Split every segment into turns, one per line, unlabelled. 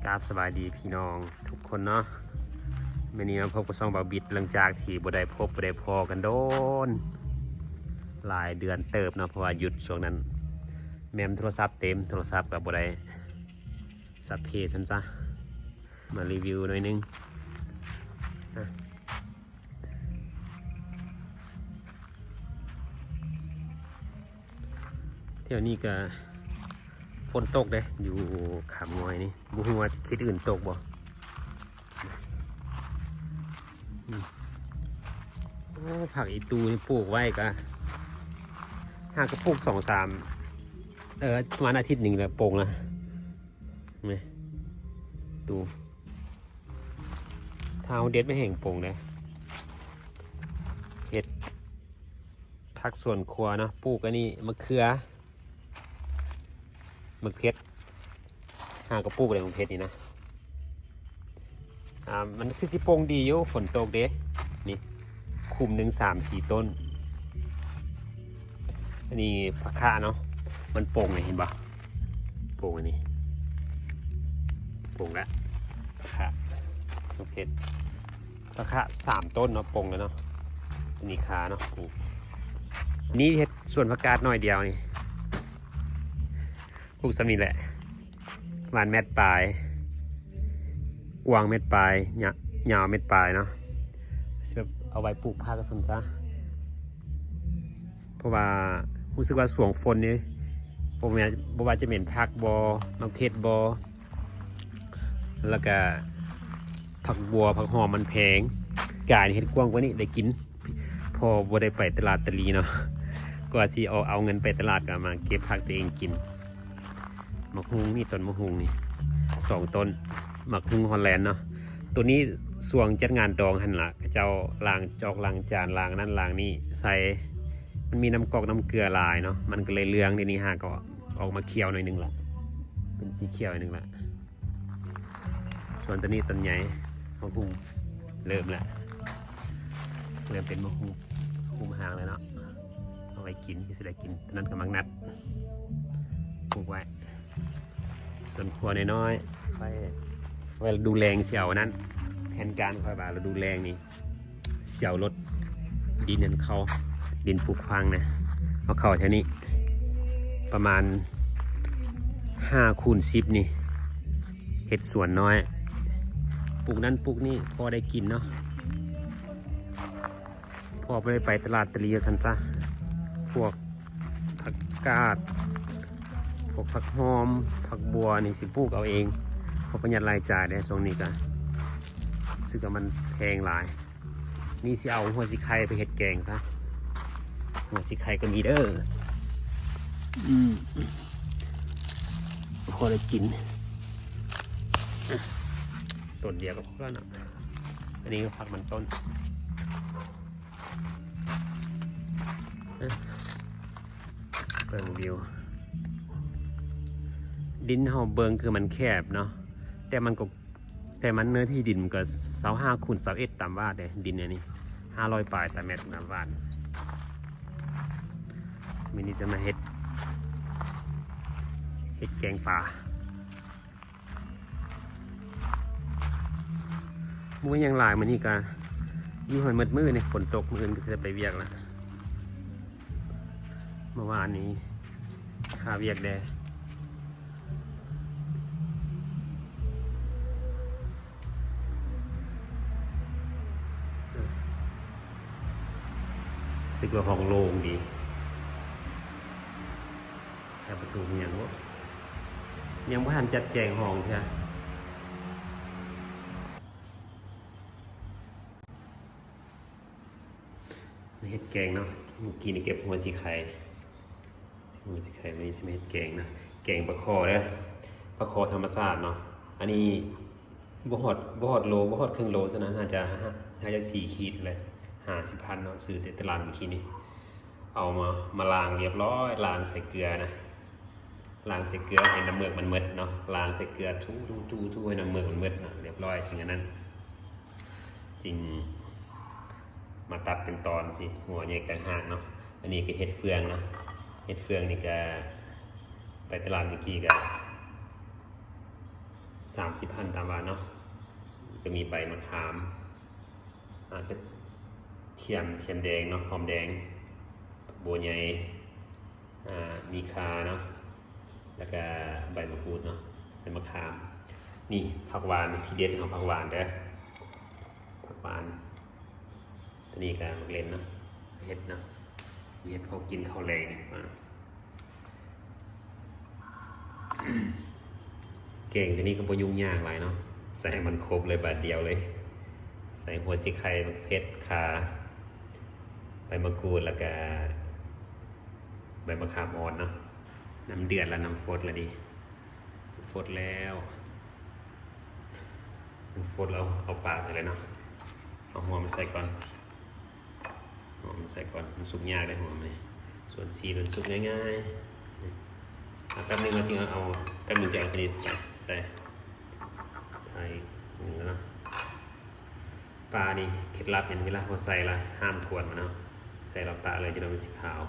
กราบสบายดีพี่น้องทุกคนเนาะวันนี้มาพบกับช่องเบาบิดหลังจากที่บ่ได้พอกันโดนหลายเดือนเติบเนาะเพราะว่าหยุดช่วงนั้นแมมโทรศัพท์เต็มโทรศัพท์กับบ่ได้สัพเพฉันซะมารีวิวหน่อยนึงเที่ยวนี้ก็ฝนตกเด้อยู่ขามงอยนี่บุหัวาคิดอื่นตกบ่ผักอีตูนี่ปลูกไว้ก็หากระปลูกประมาณอาทิตย์หนึ่งแล้วโป่งละไหมตูเท้าเด็ดไม่แห่งโป่งเลยเห็ดผักส่วนครัวเนาะปลูกอันนี้มะเขือมะเขือหากระปลูกอะไรมะเขือนี่นะมันคือสิโป่งดีอยู่ฝนตกเด้นี่คุมหนึ่ง3-4 ต้นอันนี้ผักคะเนาะมันโป่งเลยเห็นปะโป่งอันนี้โป่งแล้วผักคะโอเคผักคะ3 ต้นเนาะโป่งแล้วเนาะอันนี้ขาเนาะนี่เห็ดส่วนผักกาดหน่อยเดียวนี่ปลูกสำนีแหละหวานเม็ดปลายกวางเม็ดปลายยาวเม็ดปลายเนาะแบบเอาไว้ปลูกผักกันซะเพราะว่ารู้สึกว่าสวงฝนนี่ผมเนี่ยบอกว่าจะเหม็นผักบอมะเขือบอแล้วก็ผักบัวผักหอมมันแพงกายเห็ดกว้างกว่านี้ได้กินพอบัวได้ไปตลาดตะลีเนาะก็สิเอาเงินไปตลาดกันมาเก็บผักตัวเองกินมะฮุงนี่ต้นมะฮุงนี่2 ต้นมะฮุงฮอลแลนด์เนาะตัวนี้สวงจัดงานดองหันละเจ้าล้างจอกล้างจานล้างนั่นล้างนี่ใส่มันมีน้ำกอกน้ำเกลือลายเนาะมันก็เลยเลืองทีนี้ฮะก็ออกมาเขียวหน่อยนึงละเป็นสีเขียวหน่อยนึงละส่วนตัวนี้ต้นใหญ่มะฮุงเริ่มเป็นมะฮุงคุมหางเลยเนาะเอาไว้กินที่จะได้กินตอนนั้นกำลังนัดปลูกไว้ส่วนครัวน้อยๆไว้ดูแลเสี่ยวนั้นแผนการค่อยบ่าเราดูแลนี่เสี่ยวรถดินนั้นเขาดินปลูกฟางนะเอาเข้าแถวนี้ประมาณ5x10นี่เห็ดสวนน้อยปลูกนั้นปลูกนี่พอได้กินเนาะพอไปตลาดตะลีสันซะพวกผักกาดพวกผักหอมผักบัวนี่สิปลูกเอาเองเพราะประหยัดรายจ่ายได้ช่วงนี้ก็ซึ่งมันแพงหลายนี่สิเอาหัวสิไข่ไปเห็ดแกงซะหัวสิไข่ก็มีเด้อพอได้กินต้นเดียวก็พอแล้วนะอันนี้ก็ผักมันต้นเบิ่งวิวดินเฮาเบิ่งคือมันแคบเนาะแต่มันเนื้อที่ดินมันก็25x21ตามวาดเลยดินเนี่ยนี่500 ปลายตามเมตรตามวาดมินิจะมาเห็ดแกงป่ามูยังหลายมันนี่กะอยู่หันมืดเนี่ยฝนตกมืดก็จะไปเวียกละเมื่อวานนี้ข้าเวียกแดสึกว่าห้องโล่งดีใช้ประตูยังวะยังไม่ทันจัดแจงห้องใช่ไหมเห็ดแกงเนาะเมื่อกี้นี่เก็บหัวสีไข่วันนี้จะไม่เห็ดแกงนะแกงปลาคอเลยปลาคอธรรมชาติเนาะอันนี้บ่ฮอดโลบ่ฮอดครึ่งโลซะนะน่าจะ4 ขีดเลย50,000เนาะซื้อตลาดเมื่อกี้นี่เอามาล้างเรียบร้อยล้างใส่เกลือนะล้างใส่เกลือให้น้ำเมือกมันเมดเนาะล้างใส่เกลือทูให้น้ำเมือกมันเมดเนาะเรียบร้อยถึงอันนั้นจริงมาตัดเป็นตอนสิหัวแยกต่างหากเนาะอันนี้ก็เห็ดเฟืองเนาะเห็ดเฟืองนี่ก็ไปตลาดเมื่อกี้ก็ 30,000ตามบาทเนาะก็มีใบมะขามก็เทียมแดงเนาะหอมแดงบัวใหญ่มีคาเนาะแล้วก็ใบมะกรูดเนาะใบมะขามนี่ผักหวานทีเด็ดของผักหวานเด้อผักหวานตัวนี้ก็มักเล่นเนาะเห็ดเนาะมีเห็ดเขากินข้าวแรงเก่งตัวนี้ก็บ่ยุ่งยากหลายเนาะใส่ให้มันครบเลยบาทเดียวเลยใส่หัวสิไข่มะเขือขาใบมะกรูดแล้วก็ใบมะขามอ่อนเนาะน้ำเดือดแล้วน้ำฟดแล้วดิฟดแล้วฟดแล้วเอาปลาใส่เลยเนาะเอาหัวมาใส่ก่อนหัวมาใส่ก่อนมันสุกยากเลยหัวมันนี่ส่วนซีมันสุกง่ายๆแป๊บนึงเราจึงเอาแป๊บนึงจะเอาไปใส่ไทยหนึ่งแล้วเนาะปลานี่เคล็ดลับเห็นเวลาเราใส่ละห้ามกวนมันเนาะใส่เราปลาเลยจะโดนเป็นสีขาว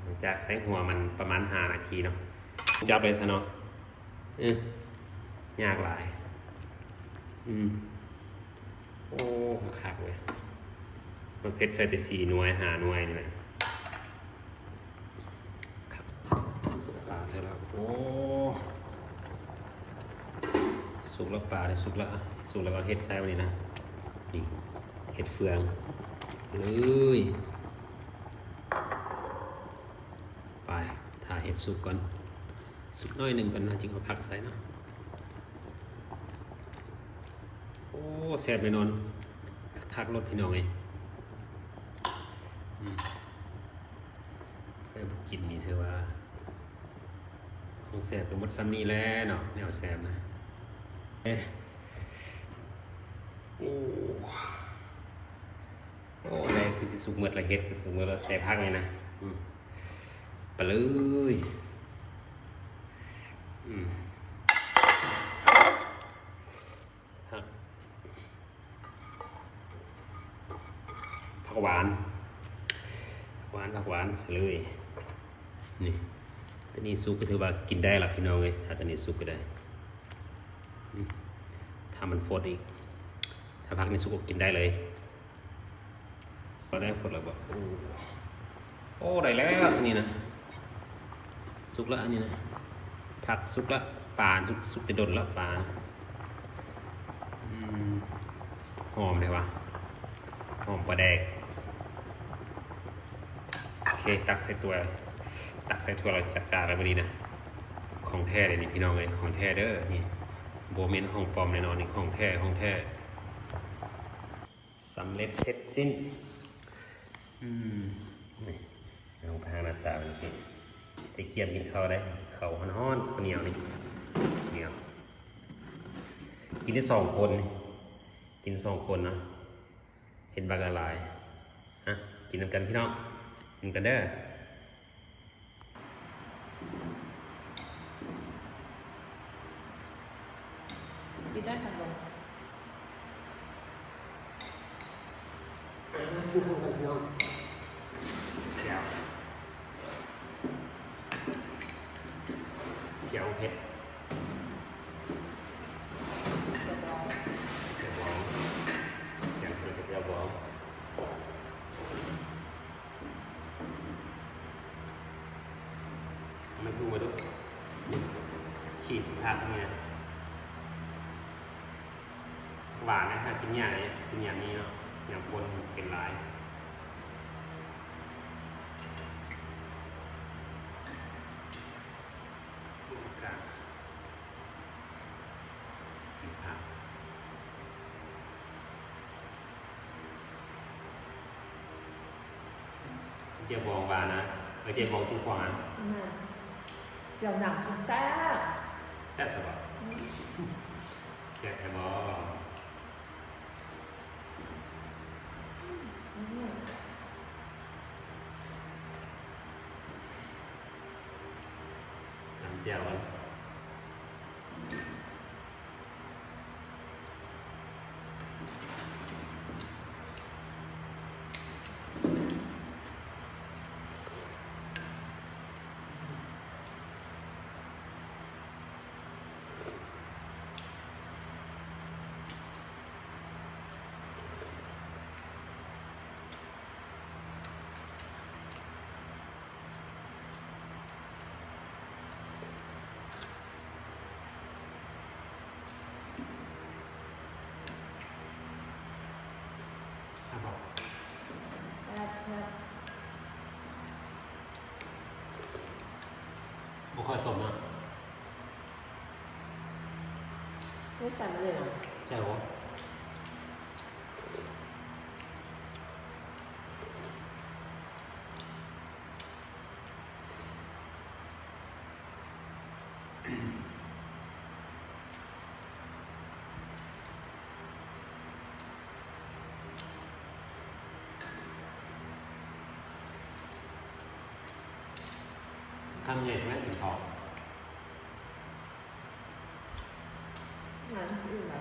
หลังจากใส่หัวมันประมาณ5 นาทีเนาะจับเลยซะเนาะยากหลายโอ้ขาดเลยมันเพชรใส่แต่4 หน่วย5 หน่วยนี่แหละครับปลาใส่แล้วโอ้สุกแล้วปลาได้สุกแล้วก็เห็ดใส่ไว้นี่นะนี่เห็ดเฟืองเลยไปถ่ายเห็ดสุกก่อนสุกน้อยหนึ่งก่อนนะจึงเอาผักใส่เนาะโอ้แซ่บไปนอนคักรถพี่น้องไงไปกินนี่เชื่อว่าของแซ่บเป็นมดซัมนี่แล้วเนาะแนวแซ่บนะโอ้อะไรคือจะสุกเมื่อไรเห็ดคือสุกเมื่อไรแซ่บพักเลยนะไปเลยผักหวานใส่เลยนี่ตัวนี้สุกก็ถือว่ากินได้ละพี่น้องเลยถ้าตัวนี้สุกก็ได้ถ้ามันฟดอีกถ้าผักนี้สุกก็กินได้เลยพอได้ฟดแล้วบอกโอ้ได้แล้วอันนี้นะสุกแล้วอันนี้นะผักสุกแล้วปลาสุกจะโดนแล้วปลาหอมเลยวะหอมปลาแดกโอเคตักใส่ถ้วยเราจัดการแล้ววันนี้นะของแท้เลยนี่พี่น้องเลยของแท้เด้อนี่โบเมนของปลอมแน่นอนนี่ของแท้สำเร็จเสร็จสิ้นนี่ลองพาหน้าตาเป็นสิจะเกี่ยมกินข้าวได้ข้าวฮ้อนข้าวเหนียวนี่เหนียวกินได้2 คนกิน2 คนนะเห็นบางละลายกินน้ำกันพี่น้องกินกันเด้อ
กินได้ค่ะลง
ทุกคนกันพี่น้องเจียวเผ็ดมันถูกมาดูขีดผักเนี่ยหวานนะครับกินอย่างนี้เนาะอย่างคนเป็นลายกินผักเจียวบองหวานนะเจียวบองสุกหวาน
เจียวหนังสุดแซ่บ
แซ่บสบายแซ่บแค่บอน้ำเจียวกัน บอก
แซ่บแซ่บ
บุคคลสมนะ
ไม่ใส่มาเลยเหรอ
ใช่หรอคำใหญ่ไหมถึงทอง
งานอื่นเหรอ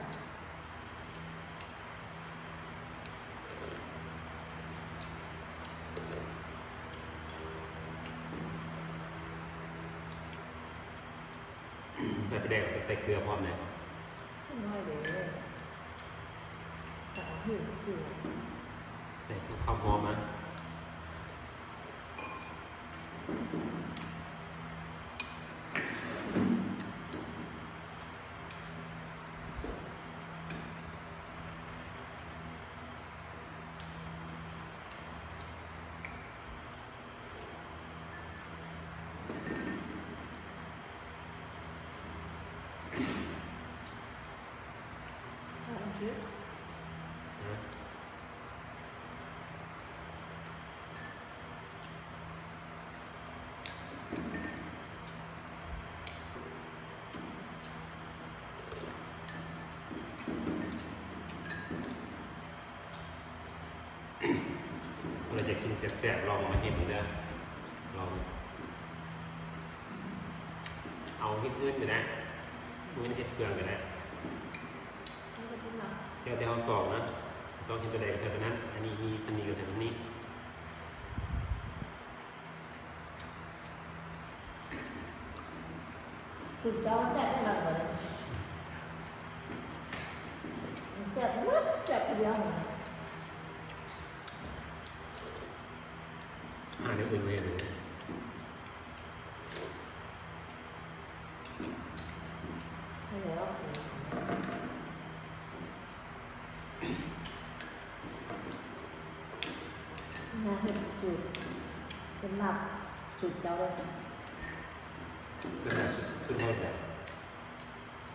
ใส่ไปแดงใส่เกลือพร้อมเลย
ไม่น้อยเลยแต่หื่นคือ
ใส่ข้าวหอมนะ
เยอะ
นะเราจะกินแซ่บๆลองมาเห็นดูเด้อลองเอาเห็ดอื่นอยู่นะไม่เห็ดเครื่องอยู่นะ
มันจะเป็นหนัก
เดี๋ยวเอาสองนะสองเห็นตัวใดกับตัวนั้น อันนี้มีสนีกับตัวนี้
สุดยอดแซ่บได้หนักเลยแซ่บมากแซ่บเดียว
เดี๋ยวอื่นไม่รู้
ใช่แล้วงานเห็ดสูตรเป็นหลักสูตรเจ้าเลย
เป็นแบบสุดโหดแบบ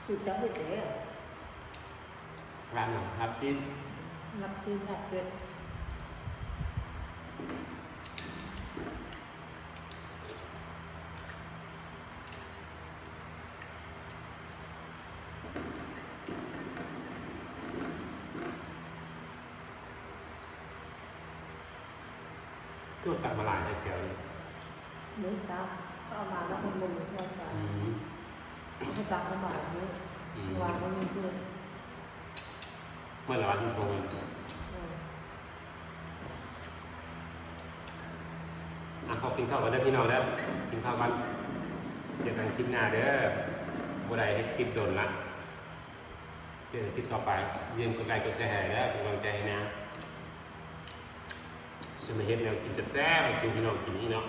สูตรเจ้าเห็ดเด้อ
ร้านหนังครับชิ้น
หลักชื่อหลักเด็ด
ก็ตัดมาหลายนะเชียวเลย
หมูตาก็เอามาแล้วคนมุมที่เราใส่
อืม
ให้ตักเข้ามาแบบนี้
อืม
วางไว้นี่ด้วย
เมื่อไหร่วันที่โทรมาขอกินข้าวกันเด้อพี่น้องเด้อกินข้าวกันเจอกันคลิปหน้าเด้อบ่ได้ให้คลิปโดนละเจอกันคลิปต่อไปยืมกดไลค์กดแชร์ให้เด้อเป็นกำลังใจให้นะจะมาเฮ็ดแนวกินแซ่บๆให้สู่พี่น้องกินนี่เนาะ